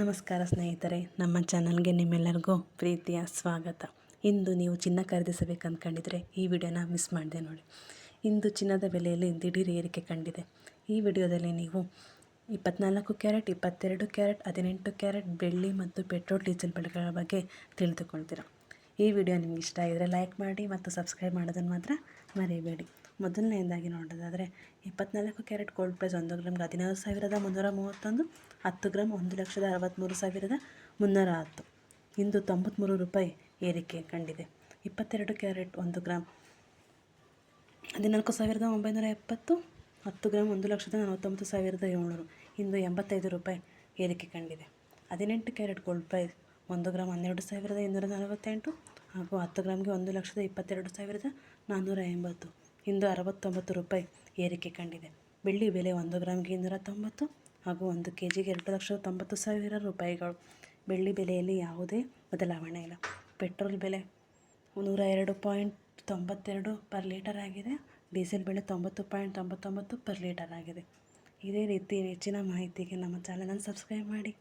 ನಮಸ್ಕಾರ ಸ್ನೇಹಿತರೆ, ನಮ್ಮ ಚಾನಲ್ಗೆ ನಿಮ್ಮೆಲ್ಲರಿಗೂ ಪ್ರೀತಿಯ ಸ್ವಾಗತ. ಇಂದು ನೀವು ಚಿನ್ನ ಖರೀದಿಸಬೇಕು ಅಂದ್ಕೊಂಡಿದ್ರೆ ಈ ವಿಡಿಯೋನ ಮಿಸ್ ಮಾಡಿದೆ ನೋಡಿ. ಇಂದು ಚಿನ್ನದ ಬೆಲೆಯಲ್ಲಿ ದಿಢೀರ್ ಏರಿಕೆ ಕಂಡಿದೆ. ಈ ವಿಡಿಯೋದಲ್ಲಿ ನೀವು 24 ಕ್ಯಾರೆಟ್, 22 ಕ್ಯಾರೆಟ್, 18 ಕ್ಯಾರೆಟ್ ಬೆಳ್ಳಿ ಮತ್ತು ಪೆಟ್ರೋಲ್ ಡೀಸೆಲ್ ಬೆಲೆಗಳ ಬಗ್ಗೆ ತಿಳಿದುಕೊಳ್ತೀರಾ. ಈ ವಿಡಿಯೋ ನಿಮ್ಗೆ ಇಷ್ಟ ಆಗಿದರೆ ಲೈಕ್ ಮಾಡಿ ಮತ್ತು ಸಬ್ಸ್ಕ್ರೈಬ್ ಮಾಡೋದನ್ನು ಮಾತ್ರ ಮರೆಯಬೇಡಿ. ಮೊದಲನೆಯದಾಗಿ ನೋಡೋದಾದರೆ 24 ಕ್ಯಾರೆಟ್ ಗೋಲ್ಡ್ ಪ್ರೈಸ್ 1 ಗ್ರಾಮ್ಗೆ 16,331, 10 ಗ್ರಾಮ್ 1,63,310. ಇಂದು 93 ರೂಪಾಯಿ ಏರಿಕೆ ಕಂಡಿದೆ. 22 ಕ್ಯಾರೆಟ್ 1 ಗ್ರಾಮ್ 14,970, 10 ಗ್ರಾಮ್ 1,49,700. ಇಂದು 85 ರೂಪಾಯಿ ಏರಿಕೆ ಕಂಡಿದೆ. 18 ಕ್ಯಾರೆಟ್ ಗೋಲ್ಡ್ ಪ್ರೈಸ್ 1 ಗ್ರಾಮ್ 12,248 ಹಾಗೂ 10 ಗ್ರಾಮ್ಗೆ 1,22,480. ಇಂದು 69 ರೂಪಾಯಿ ಏರಿಕೆ ಕಂಡಿದೆ. ಬೆಳ್ಳಿ ಬೆಲೆ 1 ಗ್ರಾಮ್ಗೆ 290 ಹಾಗೂ 1 kgಗೆ 2,90,000 ರೂಪಾಯಿಗಳು. ಬೆಳ್ಳಿ ಬೆಲೆಯಲ್ಲಿ ಯಾವುದೇ ಬದಲಾವಣೆ ಇಲ್ಲ. ಪೆಟ್ರೋಲ್ ಬೆಲೆ 102.92 ಪರ್ ಲೀಟರ್ ಆಗಿದೆ. ಡೀಸೆಲ್ ಬೆಲೆ 90.99 ಪರ್ ಲೀಟರ್ ಆಗಿದೆ. ಇದೇ ರೀತಿ ಹೆಚ್ಚಿನ ಮಾಹಿತಿಗೆ ನಮ್ಮ ಚಾನಲನ್ನು ಸಬ್ಸ್ಕ್ರೈಬ್ ಮಾಡಿ.